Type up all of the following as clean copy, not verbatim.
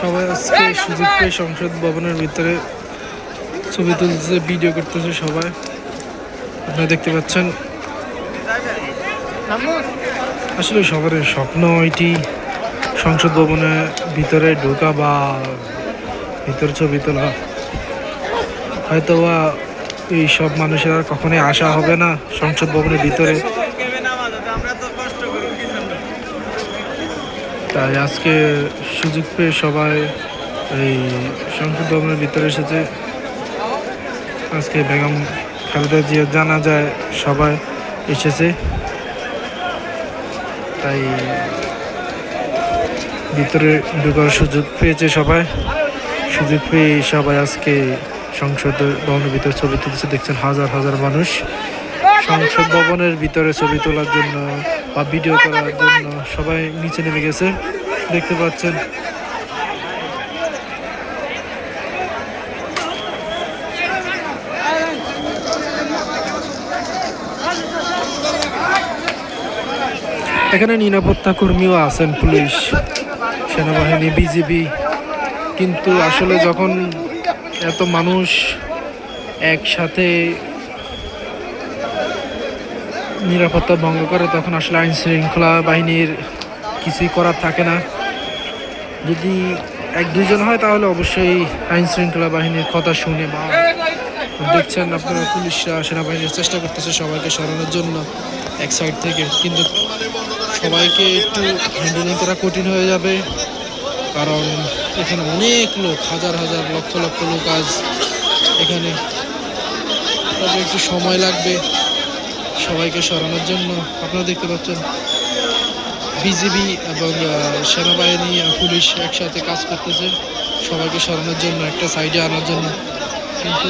সবাই আজকে সুযোগ পেয়ে সংসদ ভবনের ভিতরে ছবি তুলতেছে, ভিডিও করতেছে সবাই। আপনারা দেখতে পাচ্ছেন, আসলে সবার স্বপ্ন এটি সংসদ ভবনের ভিতরে ঢোকা বা ভিতর ছবি তোলা। হয়তো বা এই সব মানুষের আর কখনোই আসা হবে না সংসদ ভবনের ভিতরে, তাই আজকে সুযোগ পেয়ে সবাই এই সংসদ ভবনের ভিতরে এসেছে। আজকে বেগম খালেদা জিয়া জানা যায় সবাই এসেছে, তাই ভিতরে ঢোকার সুযোগ পেয়েছে সবাই। সুযোগ পেয়ে সবাই আজকে সংসদ ভবনের ভিতরে ছবি তুলছে। দেখছেন হাজার হাজার মানুষ সংসদ ভবনের ভিতরে ছবি তোলার জন্য বা ভিডিও করার জন্য সবাই নিচে নেমে গেছে, দেখতে পাচ্ছেন। এখানে নিরাপত্তা কর্মীও আছেন, পুলিশ, সেনাবাহিনী, বিজিবি। কিন্তু আসলে যখন এত মানুষ একসাথে নিরাপত্তা ভঙ্গ করে তখন আসলে আইন শৃঙ্খলা বাহিনীর কিছুই করার থাকে না। যদি এক দুইজন হয় তাহলে অবশ্যই আইন শৃঙ্খলা বাহিনীর কথা শুনে বা দেখছেন আপনারা পুলিশরা, সেনাবাহিনীর চেষ্টা করতেছে সবাইকে সরানোর জন্য এক সাইড থেকে, কিন্তু সবাইকে একটু হ্যান্ডেলিং করা কঠিন হয়ে যাবে, কারণ এখানে অনেক লোক, হাজার হাজার লক্ষ লক্ষ লোক আজ এখানে। তবে একটু সময় লাগবে সবাইকে সরানোর জন্য। আপনারা দেখতে পাচ্ছেন বিজিবি এবং সেনাবাহিনী, পুলিশ একসাথে কাজ করতেছে সবাইকে সরানোর জন্য, একটা সাইডে আনার জন্য। কিন্তু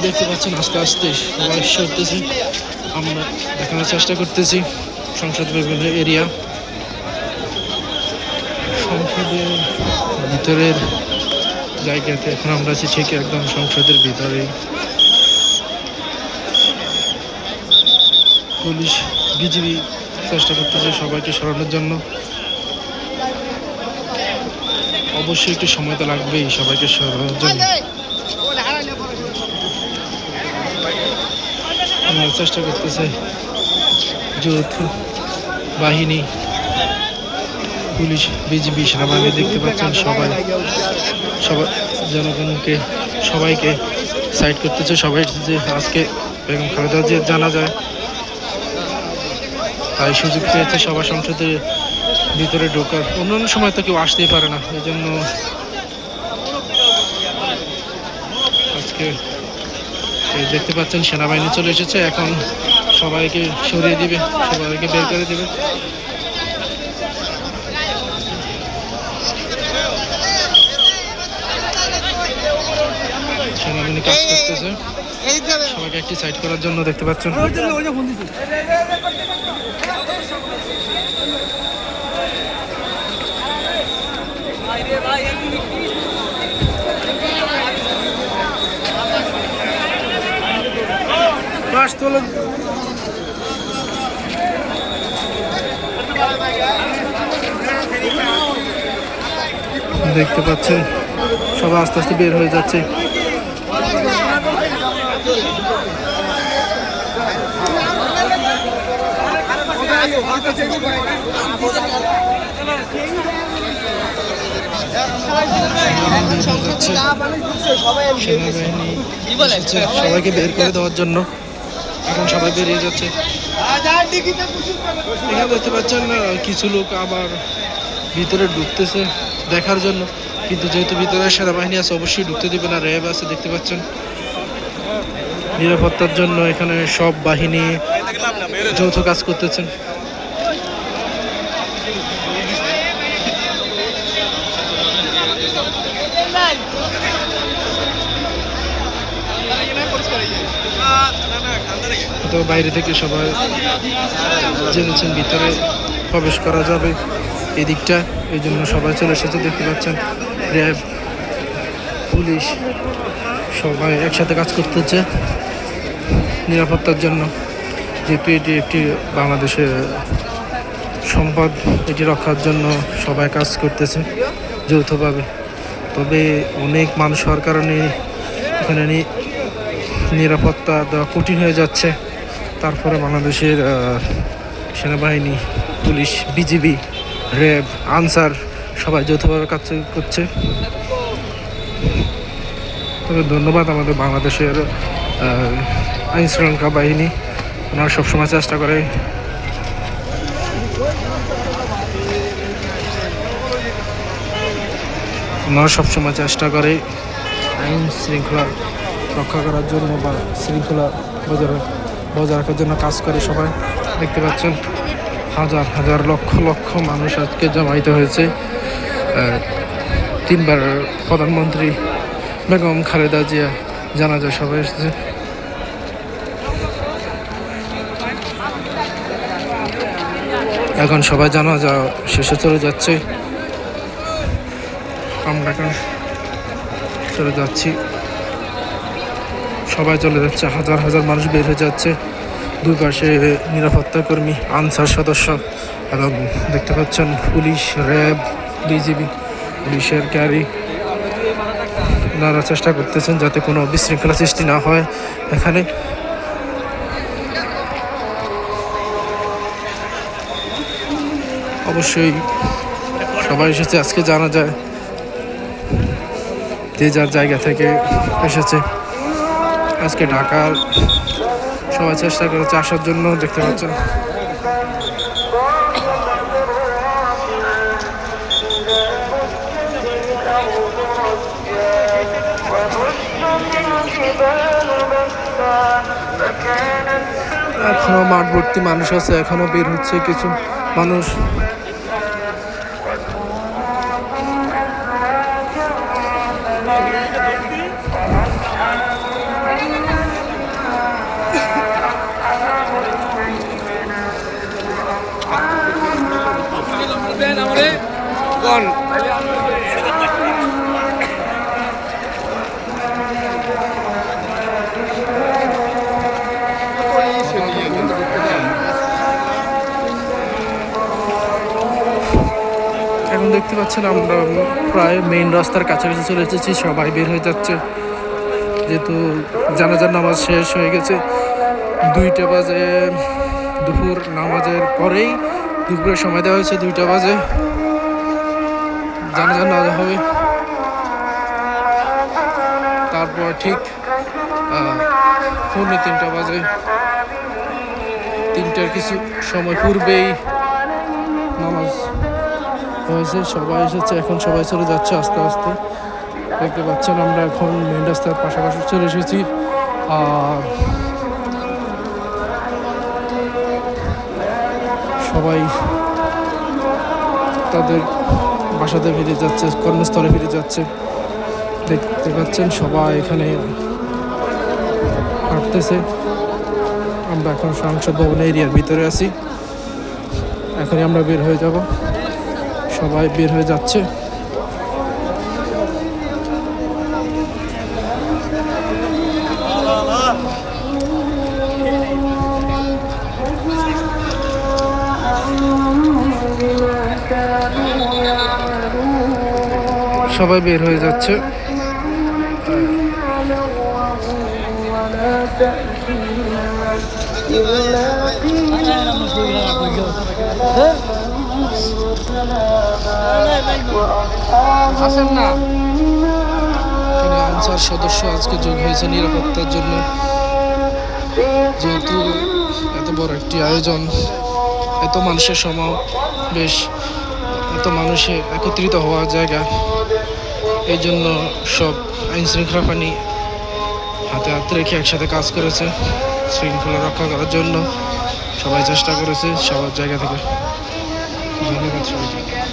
দেখতে পাচ্ছেন আস্তে আস্তে সবাই সরতেছে। আমরা দেখানোর চেষ্টা করতেছি সংসদ ভবনের এরিয়া, সংসদের ভিতরের জায়গাতে। এখন আমরা আছি ঠিক একদম সংসদের ভিতরে। পুলিশ, বিজিবি চেষ্টা করতেছে সবাইকে সরানোর জন্য। অবশ্যই একটু সময় তো লাগবেই সবাইকে সরানোর জন্য। চেষ্টা করতেছে যৌথ বাহিনী, পুলিশ, বিজিবি, সেনাবাহিনী। দেখতে পাচ্ছেন সবাই জনগণকে, সবাইকে সাইড করতেছে। সবাই যে আজকে বেগম খালেদা জিয়া জানা যায়, তাই সুযোগ পেয়েছে সবার সংসদের ভিতরে ঢোকার। অন্যান্য সময় তো কেউ আসতেই পারে না, এই জন্য আজকে দেখতে পাচ্ছেন সেনাবাহিনী চলে এসেছে। এখন সবাইকে সরিয়ে দিবে, সবাইকে বের করে দিবে। সেনাবাহিনী কাজ করতেছে সবাইকে একটি সাইড করার জন্য, দেখতে পাচ্ছেন। দেখতে পাচ্ছেন সবাই আস্তে আস্তে বের হয়ে যাচ্ছে। সবাইকে বের করে দেওয়ার জন্য এখন সবাই বেরিয়ে যাচ্ছে। এখানে দেখতে পাচ্ছেন কিছু লোক আবার ভিতরে ঢুকতেছে দেখার জন্য, কিন্তু যেহেতু ভিতরে সেনাবাহিনী আছে অবশ্যই ঢুকতে দিবে না। র্যাব আছে, দেখতে পাচ্ছেন। নিরাপত্তার জন্য এখানে সব বাহিনী যৌথ কাজ করতেছেন। তো বাইরে থেকে সবাই জেনেছেন ভিতরে প্রবেশ করা যাবে এদিকটা, এই জন্য সবাই চলে এসেছে। দেখতে পাচ্ছেন র্যাব, পুলিশ সবাই একসাথে কাজ করতেছে নিরাপত্তার জন্য, যেহেতু এটি একটি বাংলাদেশের সম্পদ এটি রক্ষার জন্য সবাই কাজ করতেছে যৌথভাবে। তবে অনেক মানুষ হওয়ার কারণে এখানে নিরাপত্তা দেওয়া কঠিন হয়ে যাচ্ছে। তারপরে বাংলাদেশের সেনাবাহিনী, পুলিশ, বিজিবি, র্যাব, আনসার সবাই যৌথভাবে কাজ করছে। তবে ধন্যবাদ আমাদের বাংলাদেশের আইন শৃঙ্খলা বাহিনী, ওনারা সবসময় চেষ্টা করে আইন শৃঙ্খলা রক্ষা করার জন্য বা শৃঙ্খলা বজায় রাখার জন্য কাজ করে সবাই। দেখতে পাচ্ছেন হাজার হাজার লক্ষ লক্ষ মানুষ আজকে জমায়েত হয়েছে। তিনবার প্রধানমন্ত্রী বেগম খালেদা জিয়া জানাজা সবাই এসেছে। এখন সবাই জানাজা শেষে চলে যাচ্ছে, আমরা এখন চলে যাচ্ছি, সবাই চলে যাচ্ছে, হাজার হাজার মানুষ বের হয়ে যাচ্ছে। দুই পাশে নিরাপত্তা কর্মী, আনসার সদস্য এবং দেখতে পাচ্ছেন পুলিশ, র্যাব, বিজিবি, পুলিশের গাড়ি, ওনারা চেষ্টা করতেছেন যাতে কোনো বিশৃঙ্খলা সৃষ্টি না হয় এখানে। অবশ্যই সবাই এসেছে আজকে, জানা যায় যে যার জায়গা থেকে এসেছে আজকে ঢাকার, সবাই চেষ্টা করেছে আসার জন্য। দেখতে পাচ্ছেন এখনো মাঠ ভর্তি মানুষ আছে, এখনো বের হচ্ছে কিছু মানুষ। এখন দেখতে পাচ্ছেন আমরা প্রায় মেইন রাস্তার কাছাকাছি চলে এসেছি, সবাই বের হয়ে যাচ্ছে যেহেতু জানাজার নামাজ শেষ হয়ে গেছে। 2টা বাজে, দুপুর নামাজের পরেই দুপুরের সময় দেওয়া হয়েছে, 2টা বাজে জানাজার নামাজ হবে। তারপর ঠিক 3:45 বাজে, 3টার কিছু সময় পূর্বেই নামাজ হয়েছে, সবাই এসেছে, এখন সবাই চলে যাচ্ছে আস্তে আস্তে। দেখতে পাচ্ছেন আমরা এখন মেন রাস্তার পাশাপাশি চলে এসেছি। আর সবাই তাদের বাসাতে ফিরে যাচ্ছে, কর্মস্থলে ফিরে যাচ্ছে। দেখতে পাচ্ছেন সবাই এখানে হাঁটতেছে। আমরা এখন সংসদ ভবন এরিয়ার ভিতরে আছি, এখনই আমরা বের হয়ে যাব, সবাই বের হয়ে যাচ্ছে। সবাই বের হয়ে যাচ্ছে। আনসার সদস্য আজকে যোগ হয়েছে নিরাপত্তার জন্য, যেহেতু এত বড় একটি আয়োজন, এত মানুষের সমাবেশ, এত মানুষে একত্রিত হওয়ার জায়গা, এই জন্য সব আইন শৃঙ্খলা বাহিনী হাতে হাত রেখে একসাথে কাজ করেছে শৃঙ্খলা রক্ষা করার জন্য। সবাই চেষ্টা করেছে সবার জায়গা থেকে। ধন্যবাদ সবাইকে।